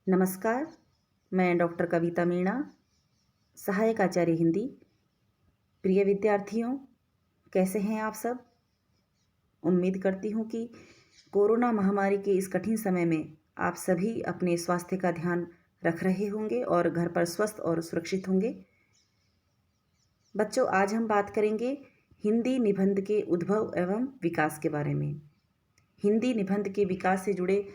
नमस्कार, मैं डॉक्टर कविता मीणा, सहायक आचार्य हिंदी। प्रिय विद्यार्थियों, कैसे हैं आप सब? उम्मीद करती हूँ कि कोरोना महामारी के इस कठिन समय में आप सभी अपने स्वास्थ्य का ध्यान रख रहे होंगे और घर पर स्वस्थ और सुरक्षित होंगे। बच्चों, आज हम बात करेंगे हिंदी निबंध के उद्भव एवं विकास के बारे में। हिंदी निबंध के विकास से जुड़े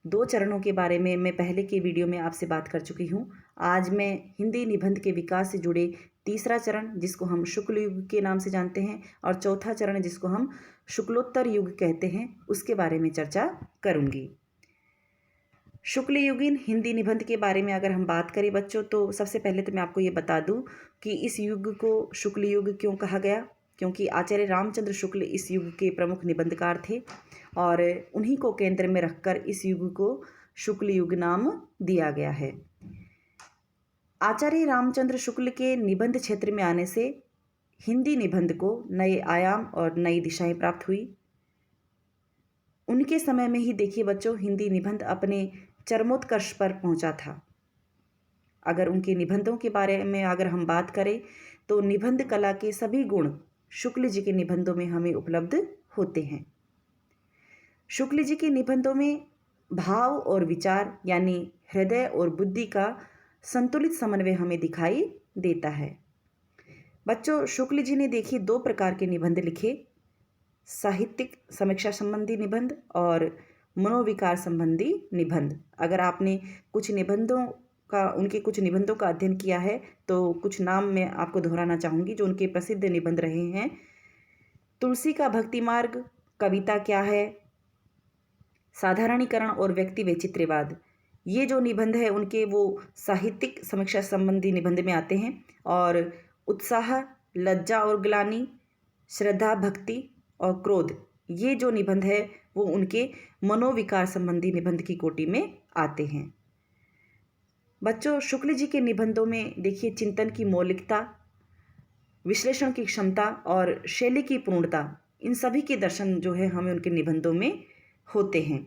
2 चरणों के बारे में मैं पहले के वीडियो में आपसे बात कर चुकी हूँ। आज मैं हिंदी निबंध के विकास से जुड़े तीसरा चरण, जिसको हम शुक्ल युग के नाम से जानते हैं, और चौथा चरण, जिसको हम शुक्लोत्तर युग कहते हैं, उसके बारे में चर्चा करूँगी। शुक्ल युगीन हिंदी निबंध के बारे में अगर हम बात करें बच्चों, तो सबसे पहले तो मैं आपको ये बता दूं कि इस युग को शुक्ल युग क्यों कहा गया, क्योंकि आचार्य रामचंद्र शुक्ल इस युग के प्रमुख निबंधकार थे और उन्हीं को केंद्र में रखकर इस युग को शुक्ल युग नाम दिया गया है। आचार्य रामचंद्र शुक्ल के निबंध क्षेत्र में आने से हिंदी निबंध को नए आयाम और नई दिशाएं प्राप्त हुई। उनके समय में ही देखिए बच्चों, हिंदी निबंध अपने चरमोत्कर्ष पर पहुंचा था। अगर उनके निबंधों के बारे में अगर हम बात करें तो निबंध कला के सभी गुण शुक्ल जी के निबंधों में हमें उपलब्ध होते हैं। शुक्ल जी के निबंधों में भाव और विचार यानी हृदय और बुद्धि का संतुलित समन्वय हमें दिखाई देता है। बच्चों, शुक्ल जी ने देखिए 2 प्रकार के निबंध लिखे, साहित्यिक समीक्षा संबंधी निबंध और मनोविकार संबंधी निबंध। अगर आपने उनके कुछ निबंधों का अध्ययन किया है तो कुछ नाम मैं आपको दोहराना चाहूँगी जो उनके प्रसिद्ध निबंध रहे हैं। तुलसी का भक्ति मार्ग, कविता क्या है, साधारणीकरण और व्यक्ति वैचित्र्यवाद, ये जो निबंध है उनके वो साहित्यिक समीक्षा संबंधी निबंध में आते हैं। और उत्साह, लज्जा और ग्लानि, श्रद्धा, भक्ति और क्रोध, ये जो निबंध है वो उनके मनोविकार संबंधी निबंध की कोटि में आते हैं। बच्चों, शुक्ल जी के निबंधों में देखिए चिंतन की मौलिकता, विश्लेषण की क्षमता और शैली की पूर्णता, इन सभी के दर्शन जो है हमें उनके निबंधों में होते हैं।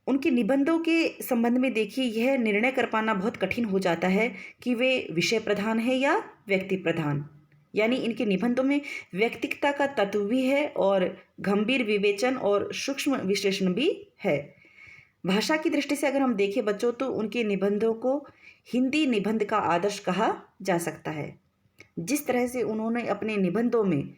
उनके निबंधों के संबंध में देखिए यह निर्णय कर पाना बहुत कठिन हो जाता है कि वे विषय प्रधान है या व्यक्ति प्रधान। यानी इनके निबंधों में व्यक्तिकता का तत्व भी है और गंभीर विवेचन और सूक्ष्म विश्लेषण भी है। भाषा की दृष्टि से अगर हम देखें बच्चों, तो उनके निबंधों को हिंदी निबंध का आदर्श कहा जा सकता है। जिस तरह से उन्होंने अपने निबंधों में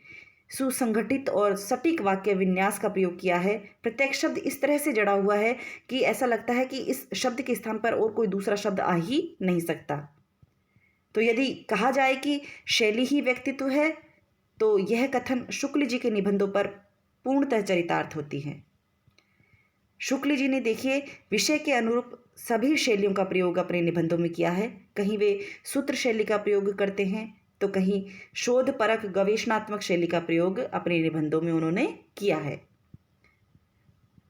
सुसंगठित और सटीक वाक्य विन्यास का प्रयोग किया है, प्रत्येक शब्द इस तरह से जड़ा हुआ है कि ऐसा लगता है कि इस शब्द के स्थान पर और कोई दूसरा शब्द आ ही नहीं सकता। तो यदि कहा जाए कि शैली ही व्यक्तित्व है, तो यह कथन शुक्ल जी के निबंधों पर पूर्णतः चरितार्थ होती है। शुक्ल जी ने देखिए विषय के अनुरूप सभी शैलियों का प्रयोग अपने निबंधों में किया है। कहीं वे सूत्र शैली का प्रयोग करते हैं तो कहीं शोध परक गवेषणात्मक शैली का प्रयोग अपने निबंधों में उन्होंने किया है।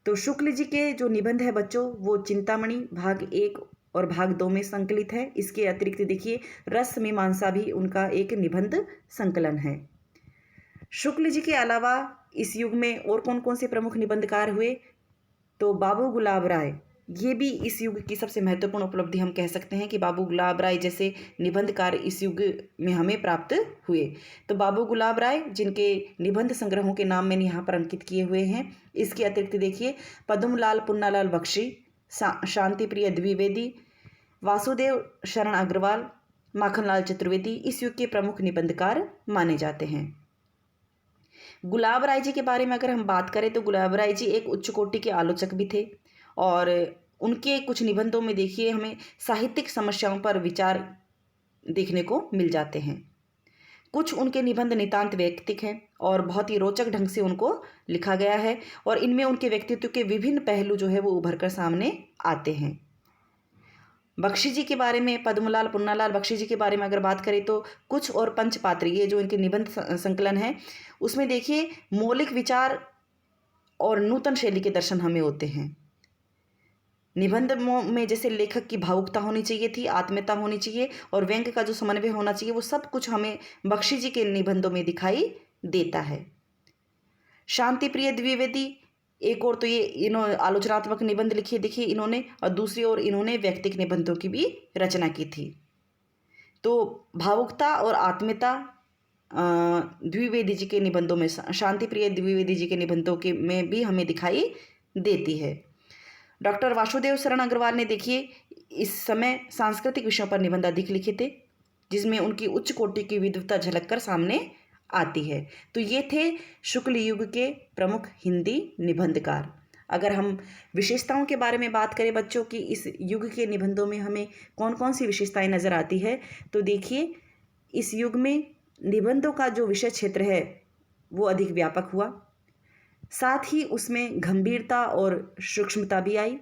तो शुक्ल जी के जो निबंध है बच्चों, वो चिंतामणि भाग 1 और भाग 2 में संकलित है। इसके अतिरिक्त देखिए रस मीमांसा भी उनका एक निबंध संकलन है। शुक्ल जी के अलावा इस युग में और कौन कौन से प्रमुख निबंधकार हुए, तो बाबू गुलाब राय, ये भी इस युग की सबसे महत्वपूर्ण उपलब्धि हम कह सकते हैं कि बाबू गुलाब राय जैसे निबंधकार इस युग में हमें प्राप्त हुए। तो बाबू गुलाब राय, जिनके निबंध संग्रहों के नाम मैंने यहाँ पर अंकित किए हुए हैं। इसके अतिरिक्त देखिए पद्मलाल पुन्नालाल बख्शी, शांति प्रिय द्विवेदी, वासुदेव शरण अग्रवाल, माखनलाल चतुर्वेदी इस युग के प्रमुख निबंधकार माने जाते हैं। गुलाब राय जी के बारे में अगर हम बात करें तो गुलाब राय जी एक उच्च कोटि के आलोचक भी थे और उनके कुछ निबंधों में देखिए हमें साहित्यिक समस्याओं पर विचार देखने को मिल जाते हैं। कुछ उनके निबंध नितांत वैयक्तिक हैं और बहुत ही रोचक ढंग से उनको लिखा गया है और इनमें उनके व्यक्तित्व के विभिन्न पहलू जो है वो उभर कर सामने आते हैं। बख्शी जी के बारे में, पद्मलाल पुन्नालाल बख्शी जी के बारे में अगर बात करें तो कुछ और पंचपात्र, ये जो इनके निबंध संकलन है उसमें देखिए मौलिक विचार और नूतन शैली के दर्शन हमें होते हैं। निबंध में जैसे लेखक की भावुकता होनी चाहिए थी, आत्मीयता होनी चाहिए और व्यंग्य का जो समन्वय होना चाहिए, वो सब कुछ हमें बख्शी जी के निबंधों में दिखाई देता है। शांति प्रिय द्विवेदी एक और तो ये आलोचनात्मक निबंध लिखे देखिए इन्होंने, और दूसरी ओर इन्होंने व्यक्तिक निबंधों की भी रचना की थी। तो भावुकता और आत्मीयता द्विवेदी जी के निबंधों में, शांति प्रिय द्विवेदी जी के निबंधों के में भी हमें दिखाई देती है। डॉक्टर वासुदेव शरण अग्रवाल ने देखिए इस समय सांस्कृतिक विषयों पर निबंध अधिक लिखे थे, जिसमें उनकी उच्च कोटि की विद्वता झलक कर सामने आती है। तो ये थे शुक्ल युग के प्रमुख हिंदी निबंधकार। अगर हम विशेषताओं के बारे में बात करें बच्चों की, इस युग के निबंधों में हमें कौन कौन सी विशेषताएं नज़र आती है, तो देखिए इस युग में निबंधों का जो विषय क्षेत्र है वो अधिक व्यापक हुआ, साथ ही उसमें गंभीरता और सूक्ष्मता भी आई।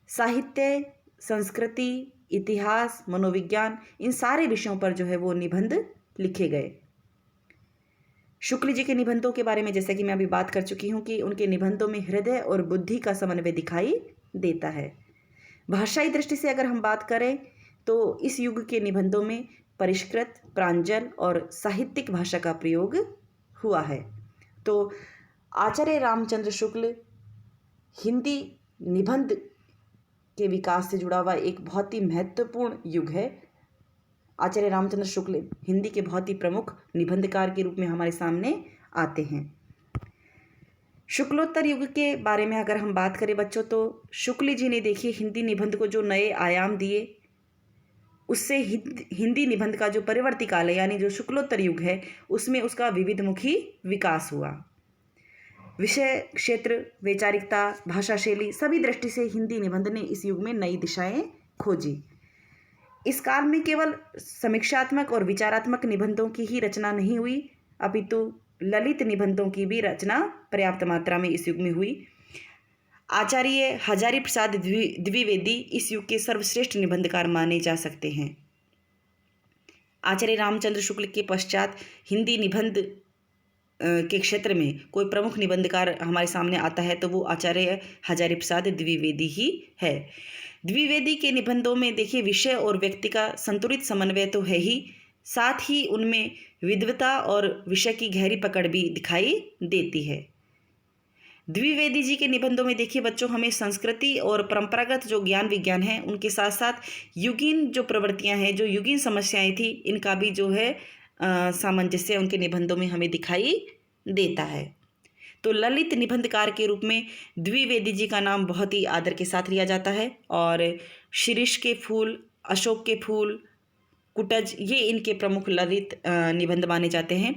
साहित्य, संस्कृति, इतिहास, मनोविज्ञान, इन सारे विषयों पर जो है वो निबंध लिखे गए। शुक्ल जी के निबंधों के बारे में जैसा कि मैं अभी बात कर चुकी हूँ कि उनके निबंधों में हृदय और बुद्धि का समन्वय दिखाई देता है। भाषाई दृष्टि से अगर हम बात करें तो इस युग के निबंधों में परिष्कृत, प्रांजल और साहित्यिक भाषा का प्रयोग हुआ है। तो आचार्य रामचंद्र शुक्ल हिंदी निबंध के विकास से जुड़ा हुआ एक बहुत ही महत्वपूर्ण युग है। आचार्य रामचंद्र शुक्ल हिंदी के बहुत ही प्रमुख निबंधकार के रूप में हमारे सामने आते हैं। शुक्लोत्तर युग के बारे में अगर हम बात करें बच्चों, तो शुक्ल जी ने देखिए हिंदी निबंध को जो नए आयाम दिए, उससे हिंदी निबंध का जो परिवर्ती काल है यानी जो शुक्लोत्तर युग है उसमें उसका विविधमुखी विकास हुआ। विषय क्षेत्र, वैचारिकता, भाषा शैली, सभी दृष्टि से हिंदी निबंध ने इस युग में नई दिशाएं खोजी। इस काल में केवल समीक्षात्मक और विचारात्मक निबंधों की ही रचना नहीं हुई, अपितु ललित निबंधों की भी रचना पर्याप्त मात्रा में इस युग में हुई। आचार्य हजारी प्रसाद द्विवेदी इस युग के सर्वश्रेष्ठ निबंधकार माने जा सकते हैं। आचार्य रामचंद्र शुक्ल के पश्चात हिंदी निबंध के क्षेत्र में कोई प्रमुख निबंधकार हमारे सामने आता है तो वो आचार्य हजारी प्रसाद द्विवेदी ही है। द्विवेदी के निबंधों में देखिए विषय और व्यक्ति का संतुलित समन्वय तो है ही, साथ ही उनमें विद्वता और विषय की गहरी पकड़ भी दिखाई देती है। द्विवेदी जी के निबंधों में देखिए बच्चों हमें संस्कृति और परंपरागत जो ज्ञान विज्ञान है उनके साथ साथ युगीन जो प्रवृत्तियां हैं, जो युगीन समस्याएं थी, इनका भी जो है सामंजस्य उनके निबंधों में हमें दिखाई देता है। तो ललित निबंधकार के रूप में द्विवेदी जी का नाम बहुत ही आदर के साथ लिया जाता है और शिरीष के फूल, अशोक के फूल, कुटज, ये इनके प्रमुख ललित निबंध माने जाते हैं।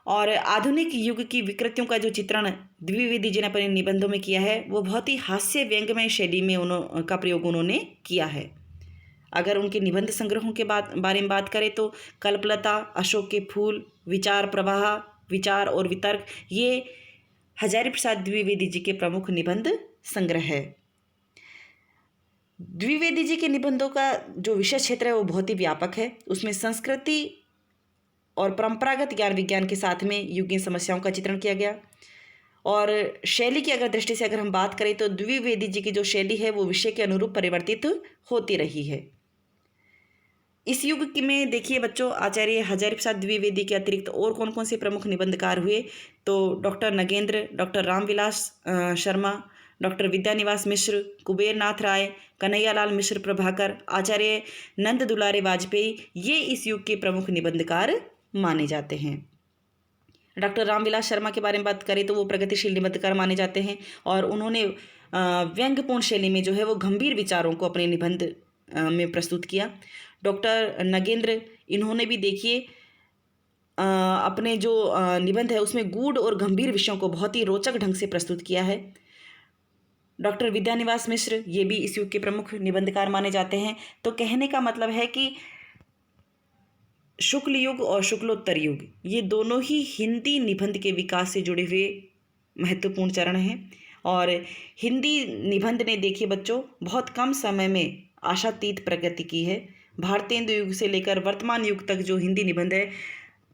और आधुनिक युग की विकृतियों का जो चित्रण द्विवेदी जी ने अपने निबंधों में किया है वो बहुत ही हास्य व्यंग्यमय शैली में का प्रयोग उन्होंने किया है। अगर उनके निबंध संग्रहों के बारे में बात करें तो कल्पलता, अशोक के फूल, विचार प्रवाह, विचार और वितर्क, ये हजारी प्रसाद द्विवेदी जी के प्रमुख निबंध संग्रह है। द्विवेदी जी के निबंधों का जो विषय क्षेत्र है वो बहुत ही व्यापक है। उसमें संस्कृति और परंपरागत ज्ञान विज्ञान के साथ में युगीन समस्याओं का चित्रण किया गया। और शैली की अगर दृष्टि से अगर हम बात करें तो द्विवेदी जी की जो शैली है वो विषय के अनुरूप परिवर्तित होती रही है। इस युग में देखिए बच्चों आचार्य हजारी प्रसाद द्विवेदी के अतिरिक्त और कौन कौन से प्रमुख निबंधकार हुए, तो doctor Nagendra, doctor Ramvilas Sharma, doctor Vidyaniwas Mishra, Kuber Nath Rai, Kanhaiyalal Mishra Prabhakar, Acharya Nand Dulare Vajpeyi, ये इस युग के प्रमुख निबंधकार माने जाते हैं। डॉक्टर रामविलास शर्मा के बारे में बात करें तो वो प्रगतिशील निबंधकार माने जाते हैं और उन्होंने व्यंग्यपूर्ण शैली में जो है वो गंभीर विचारों को अपने निबंध में प्रस्तुत किया। डॉक्टर नगेंद्र, इन्होंने भी देखिए अपने जो निबंध है उसमें गूढ़ और गंभीर विषयों को बहुत ही रोचक ढंग से प्रस्तुत किया है। डॉक्टर विद्यानिवास मिश्र, ये भी इस युग के प्रमुख निबंधकार माने जाते हैं। तो कहने का मतलब है कि शुक्ल युग और शुक्लोत्तर युग, ये दोनों ही हिंदी निबंध के विकास से जुड़े हुए महत्वपूर्ण चरण हैं। और हिंदी निबंध ने देखिए बच्चों बहुत कम समय में आशातीत प्रगति की है। भारतेंदु युग से लेकर वर्तमान युग तक जो हिंदी निबंध है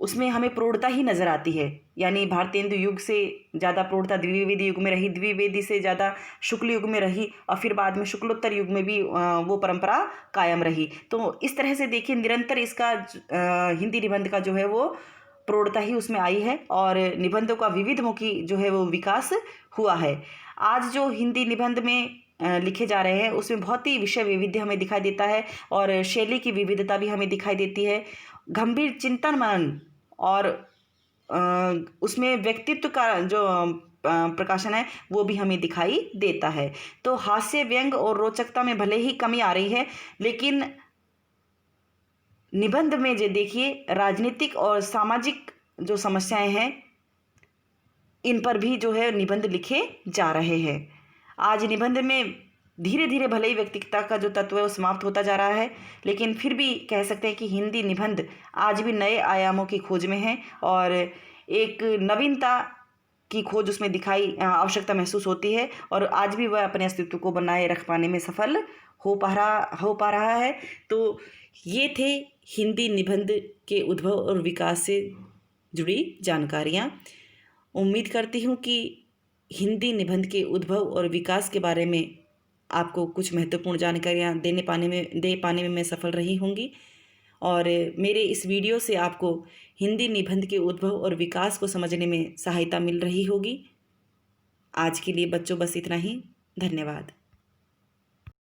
उसमें हमें प्रौढ़ता ही नज़र आती है। यानी भारतेंदु युग से ज़्यादा प्रौढ़ता द्विवेदी युग में रही, द्विवेदी से ज़्यादा शुक्ल युग में रही और फिर बाद में शुक्लोत्तर युग में भी वो परंपरा कायम रही। तो इस तरह से देखिए निरंतर इसका हिंदी निबंध का जो है वो प्रौढ़ता ही उसमें आई है और निबंधों का विविधमुखी जो है वो विकास हुआ है। आज जो हिंदी निबंध में लिखे जा रहे हैं उसमें बहुत ही विषय वैविध्य हमें दिखाई देता है और शैली की विविधता भी हमें दिखाई देती है। गंभीर चिंतन मनन और उसमें व्यक्तित्व का जो प्रकाशन है वो भी हमें दिखाई देता है। तो हास्य, व्यंग और रोचकता में भले ही कमी आ रही है, लेकिन निबंध में जो देखिए राजनीतिक और सामाजिक जो समस्याएं हैं इन पर भी जो है निबंध लिखे जा रहे हैं। आज निबंध में धीरे धीरे भले ही व्यक्तिगतता का जो तत्व है वो समाप्त होता जा रहा है, लेकिन फिर भी कह सकते हैं कि हिंदी निबंध आज भी नए आयामों की खोज में है और एक नवीनता की खोज उसमें दिखाई आवश्यकता महसूस होती है और आज भी वह अपने अस्तित्व को बनाए रख पाने में सफल हो पा रहा है। तो ये थे हिंदी निबंध के उद्भव और विकास से जुड़ी जानकारियाँ। उम्मीद करती हूँ कि हिंदी निबंध के उद्भव और विकास के बारे में आपको कुछ महत्वपूर्ण जानकारियाँ दे पाने में मैं सफल रही होंगी और मेरे इस वीडियो से आपको हिंदी निबंध के उद्भव और विकास को समझने में सहायता मिल रही होगी। आज के लिए बच्चों बस इतना ही। धन्यवाद।